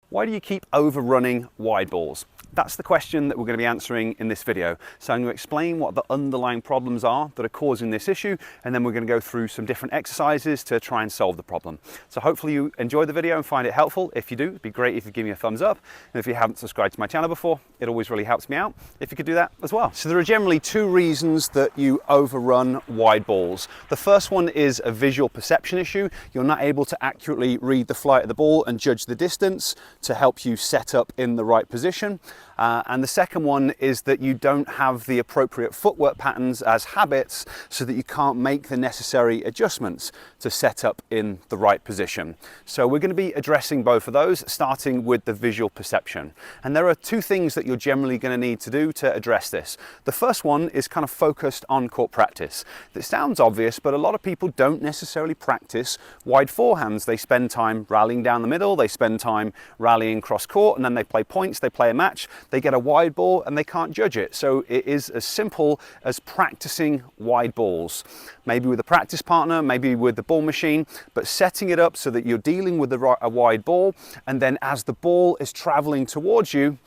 Why do you keep overrunning wide balls? That's the question that we're going to be answering in this video. So I'm going to explain what the underlying problems are that are causing this issue, and then we're going to go through some different exercises to try and solve the problem. So hopefully you enjoy the video and find it helpful. If you do, it'd be great if you give me a thumbs up. And if you haven't subscribed to my channel before, it always really helps me out if you could do that as well. So there are generally two reasons that you overrun wide balls. The first one is a visual perception issue. You're not able to accurately read the flight of the ball and judge the distance to help you set up in the right position. And the second one is that you don't have the appropriate footwork patterns as habits, so that you can't make the necessary adjustments to set up in the right position. So we're going to be addressing both of those, starting with the visual perception. And there are two things that you're generally going to need to do to address this. The first one is kind of focused on court practice. It sounds obvious, but a lot of people don't necessarily practice wide forehands. They spend time rallying down the middle, they spend time rallying cross court, and then they play points, they play a match. They get a wide ball and they can't judge it. So it is as simple as practicing wide balls. Maybe with a practice partner, maybe with the ball machine, but setting it up so that you're dealing with a wide ball, and then as the ball is traveling towards you,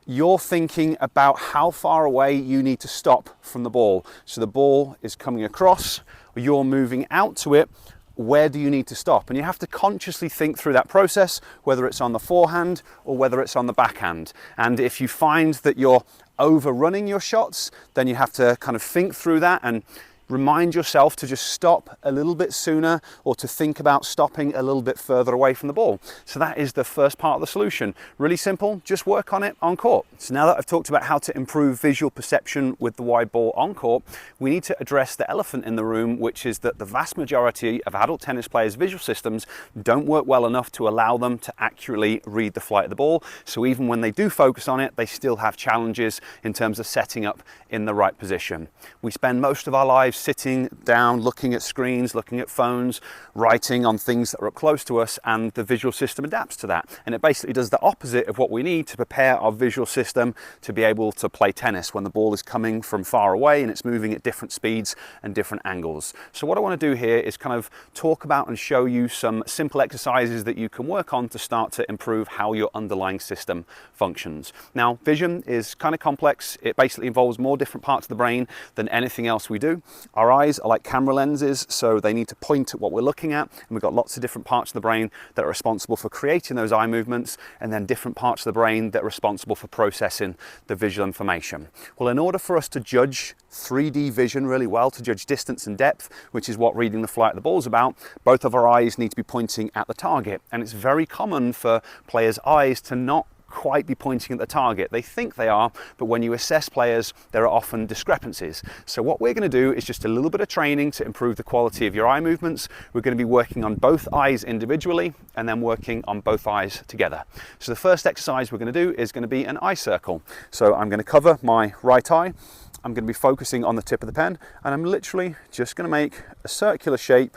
you're thinking about how far away you need to stop from the ball. So the ball is coming across, you're moving out to it. Where do you need to stop? And you have to consciously think through that process, whether it's on the forehand or whether it's on the backhand. And if you find that you're overrunning your shots, then you have to kind of think through that and remind yourself to just stop a little bit sooner, or to think about stopping a little bit further away from the ball. So that is the first part of the solution. Really simple, just work on it on court. So now that I've talked about how to improve visual perception with the wide ball on court, we need to address the elephant in the room, which is that the vast majority of adult tennis players' visual systems don't work well enough to allow them to accurately read the flight of the ball. So even when they do focus on it, they still have challenges in terms of setting up in the right position. We spend most of our lives sitting down, looking at screens, looking at phones, writing on things that are up close to us, and the visual system adapts to that. And it basically does the opposite of what we need to prepare our visual system to be able to play tennis when the ball is coming from far away and it's moving at different speeds and different angles. So what I want to do here is kind of talk about and show you some simple exercises that you can work on to start to improve how your underlying system functions. Now, vision is kind of complex. It basically involves more different parts of the brain than anything else we do. Our eyes are like camera lenses, so they need to point at what we're looking at, and we've got lots of different parts of the brain that are responsible for creating those eye movements, and then different parts of the brain that are responsible for processing the visual information. Well, in order for us to judge 3D vision really well, to judge distance and depth, which is what reading the flight of the ball is about, both of our eyes need to be pointing at the target. And it's very common for players' eyes to not quite be pointing at the target. They think they are, but when you assess players, there are often discrepancies. So what we're going to do is just a little bit of training to improve the quality of your eye movements. We're going to be working on both eyes individually and then working on both eyes together. So the first exercise we're going to do is going to be an eye circle. So I'm going to cover my right eye. I'm going to be focusing on the tip of the pen, and I'm literally just going to make a circular shape,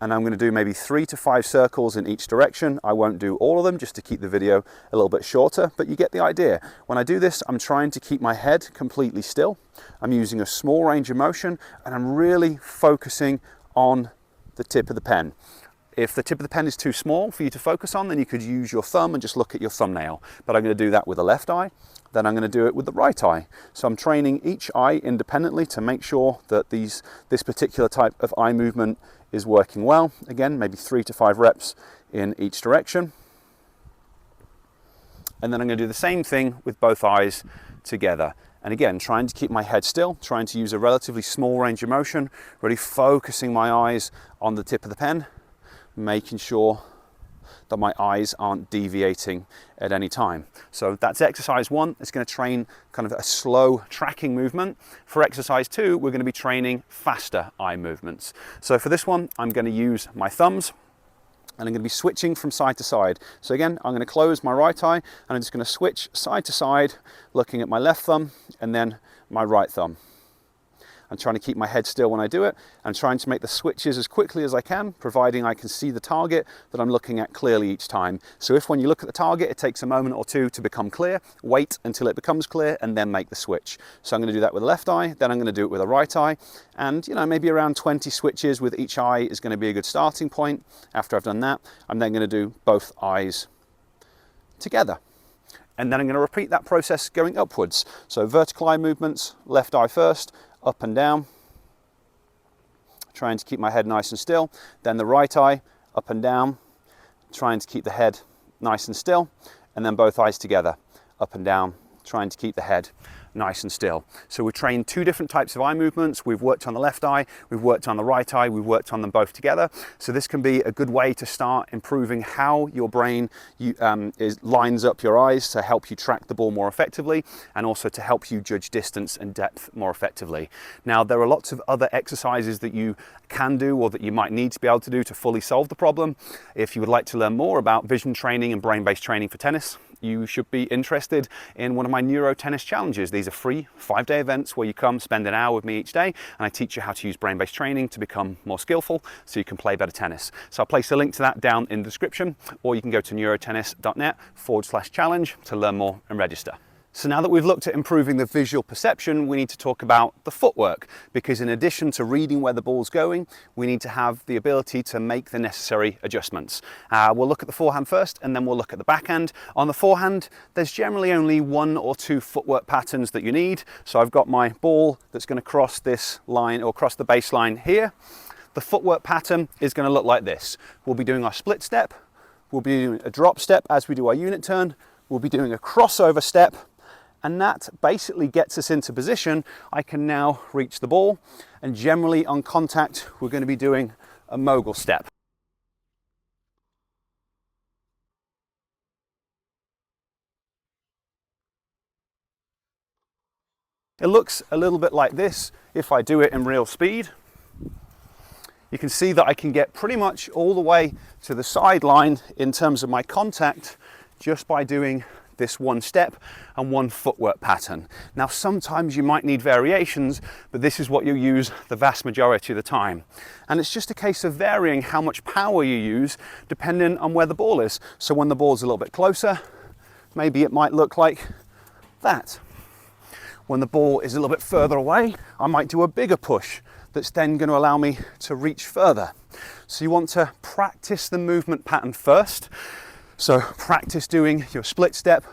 and I'm going to do maybe 3 to 5 circles in each direction. I won't do all of them just to keep the video a little bit shorter, but you get the idea. When I do this, I'm trying to keep my head completely still. I'm using a small range of motion, and I'm really focusing on the tip of the pen. If the tip of the pen is too small for you to focus on, then you could use your thumb and just look at your thumbnail. But I'm going to do that with the left eye, then I'm going to do it with the right eye. So I'm training each eye independently to make sure that this particular type of eye movement is working well. Again, maybe 3 to 5 reps in each direction. And then I'm going to do the same thing with both eyes together. And again, trying to keep my head still, trying to use a relatively small range of motion, really focusing my eyes on the tip of the pen, making sure that my eyes aren't deviating at any time. So that's exercise 1. It's going to train kind of a slow tracking movement. For exercise 2, we're going to be training faster eye movements. So for this one, I'm going to use my thumbs, and I'm going to be switching from side to side. So again, I'm going to close my right eye, and I'm just going to switch side to side, looking at my left thumb and then my right thumb. I'm trying to keep my head still when I do it. I'm trying to make the switches as quickly as I can, providing I can see the target that I'm looking at clearly each time. So if when you look at the target, it takes a moment or two to become clear, wait until it becomes clear and then make the switch. So I'm going to do that with the left eye, then I'm going to do it with the right eye. And maybe around 20 switches with each eye is going to be a good starting point. After I've done that, I'm then going to do both eyes together. And then I'm going to repeat that process going upwards. So vertical eye movements, left eye first, up and down, trying to keep my head nice and still. Then the right eye, up and down, trying to keep the head nice and still. And then both eyes together, up and down, trying to keep the head nice and still. So we've trained two different types of eye movements. We've worked on the left eye, we've worked on the right eye, we've worked on them both together. So this can be a good way to start improving how your brain lines up your eyes to help you track the ball more effectively, and also to help you judge distance and depth more effectively. Now, there are lots of other exercises that you can do or that you might need to be able to do to fully solve the problem. If you would like to learn more about vision training and brain-based training for tennis, you should be interested in one of my Neuro Tennis Challenges. These are free 5-day events where you come spend an hour with me each day, and I teach you how to use brain-based training to become more skillful so you can play better tennis. So I'll place a link to that down in the description, or you can go to neurotennis.net/challenge to learn more and register. So now that we've looked at improving the visual perception, we need to talk about the footwork, because in addition to reading where the ball's going, we need to have the ability to make the necessary adjustments. We'll look at the forehand first, and then we'll look at the backhand. On the forehand, there's generally only 1 or 2 footwork patterns that you need. So I've got my ball that's going to cross this line or cross the baseline here. The footwork pattern is going to look like this. We'll be doing our split step, we'll be doing a drop step as we do our unit turn, we'll be doing a crossover step, and that basically gets us into position. I can now reach the ball, and generally on contact, we're going to be doing a mogul step. It looks a little bit like this if I do it in real speed. You can see that I can get pretty much all the way to the sideline in terms of my contact just by doing this one step and one footwork pattern. Now, sometimes you might need variations, but this is what you use the vast majority of the time. And it's just a case of varying how much power you use depending on where the ball is. So when the ball's a little bit closer, maybe it might look like that. When the ball is a little bit further away, I might do a bigger push that's then going to allow me to reach further. So you want to practice the movement pattern first. So practice doing your split step,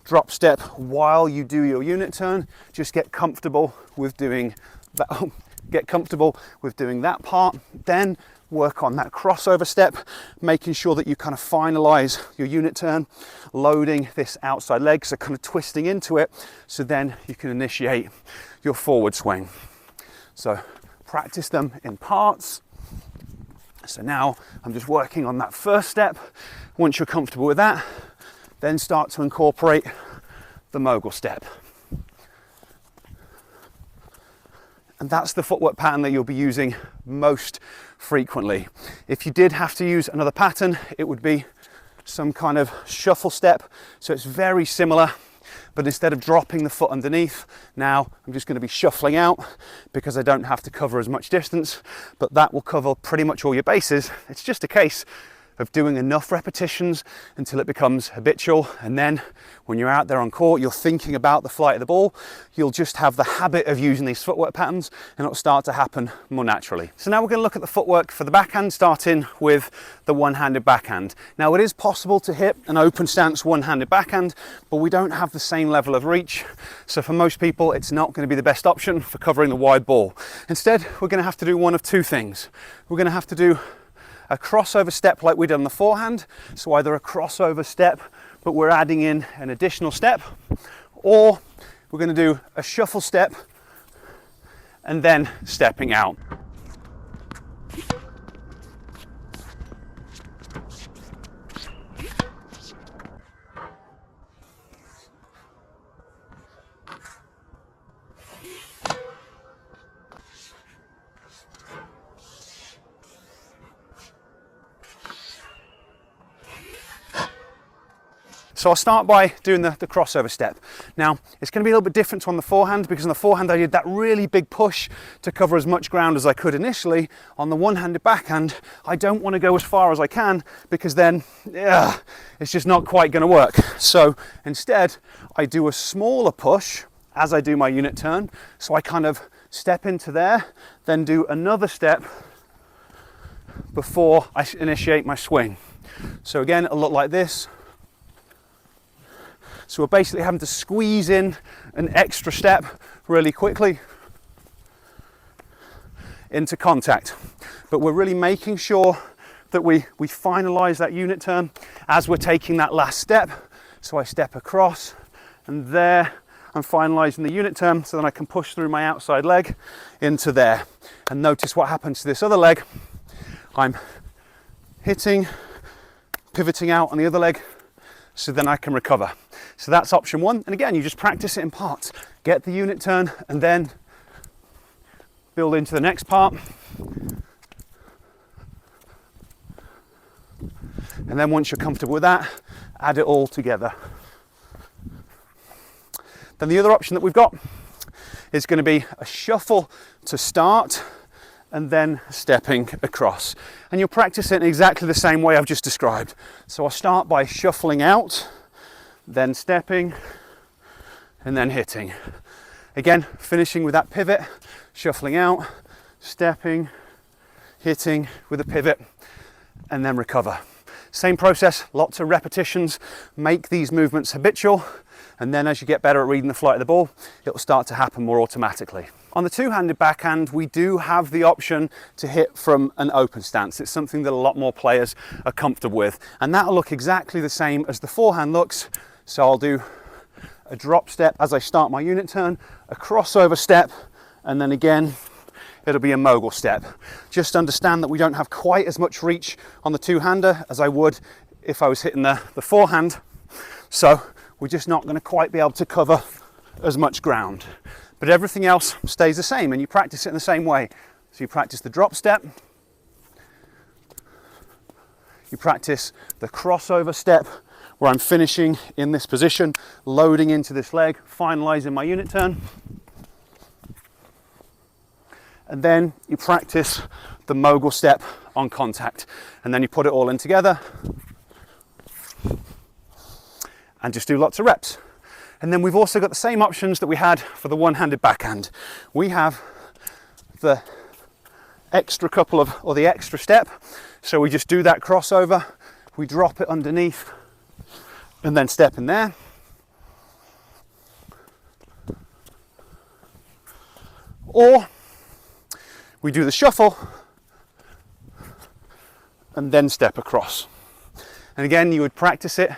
drop step while you do your unit turn. Just get comfortable with doing that. That part. Then work on that crossover step, making sure that you kind of finalize your unit turn, loading this outside leg, so kind of twisting into it, so then you can initiate your forward swing. So practice them in parts. So now I'm just working on that first step. Once you're comfortable with that, then start to incorporate the mogul step. And that's the footwork pattern that you'll be using most frequently. If you did have to use another pattern, it would be some kind of shuffle step. So it's very similar, but instead of dropping the foot underneath, now I'm just going to be shuffling out because I don't have to cover as much distance, but that will cover pretty much all your bases. It's just a case of doing enough repetitions until it becomes habitual, and then when you're out there on court, you're thinking about the flight of the ball, you'll just have the habit of using these footwork patterns, and it'll start to happen more naturally. So now we're going to look at the footwork for the backhand, starting with the one-handed backhand. Now, it is possible to hit an open stance one-handed backhand, but we don't have the same level of reach, so for most people it's not going to be the best option for covering the wide ball. Instead, we're going to have to do one of two things. We're going to have to do a crossover step like we did on the forehand, so either a crossover step but we're adding in an additional step, or we're going to do a shuffle step and then stepping out. So I'll start by doing the crossover step. Now, it's going to be a little bit different to on the forehand, because on the forehand I did that really big push to cover as much ground as I could initially. On the one-handed backhand, I don't want to go as far as I can, because then it's just not quite going to work. So instead, I do a smaller push as I do my unit turn. So I kind of step into there, then do another step before I initiate my swing. So again, it'll look like this. So we're basically having to squeeze in an extra step really quickly into contact. But we're really making sure that we finalize that unit turn as we're taking that last step. So I step across, and there I'm finalizing the unit turn, so then I can push through my outside leg into there. And notice what happens to this other leg. I'm hitting, pivoting out on the other leg, so then I can recover. So that's option one. And again, you just practice it in parts. Get the unit turn and then build into the next part. And then once you're comfortable with that, add it all together. Then the other option that we've got is going to be a shuffle to start and then stepping across. And you'll practice it in exactly the same way I've just described. So I'll start by shuffling out, then stepping, and then hitting. Again, finishing with that pivot, shuffling out, stepping, hitting with a pivot, and then recover. Same process, lots of repetitions, make these movements habitual, and then as you get better at reading the flight of the ball, it'll start to happen more automatically. On the two-handed backhand, we do have the option to hit from an open stance. It's something that a lot more players are comfortable with, and that'll look exactly the same as the forehand looks. So I'll do a drop step as I start my unit turn, a crossover step, and then again, it'll be a mogul step. Just understand that we don't have quite as much reach on the two-hander as I would if I was hitting the forehand. So we're just not going to quite be able to cover as much ground. But everything else stays the same, and you practice it in the same way. So you practice the drop step, you practice the crossover step where I'm finishing in this position, loading into this leg, finalizing my unit turn. And then you practice the mogul step on contact, and then you put it all in together and just do lots of reps. And then we've also got the same options that we had for the one-handed backhand. We have the extra couple of, or the extra step. So we just do that crossover, we drop it underneath, and then step in there. Or we do the shuffle and then step across. And again, you would practice it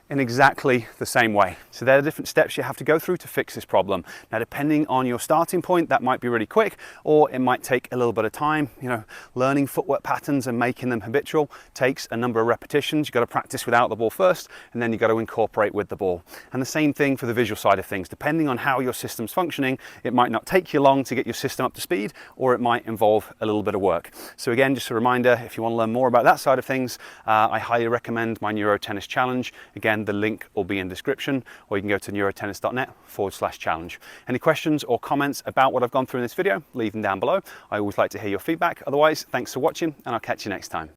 in exactly the same way. So there are different steps you have to go through to fix this problem. Now, depending on your starting point, that might be really quick, or it might take a little bit of time. You know, learning footwork patterns and making them habitual takes a number of repetitions. You've got to practice without the ball first, and then you've got to incorporate with the ball. And the same thing for the visual side of things. Depending on how your system's functioning, it might not take you long to get your system up to speed, or it might involve a little bit of work. So again, just a reminder, if you want to learn more about that side of things, I highly recommend my NeuroTennis Challenge. Again, the link will be in description, or you can go to neurotennis.net/challenge. Any questions or comments about what I've gone through in this video, leave them down below. I always like to hear your feedback. Otherwise, thanks for watching, and I'll catch you next time.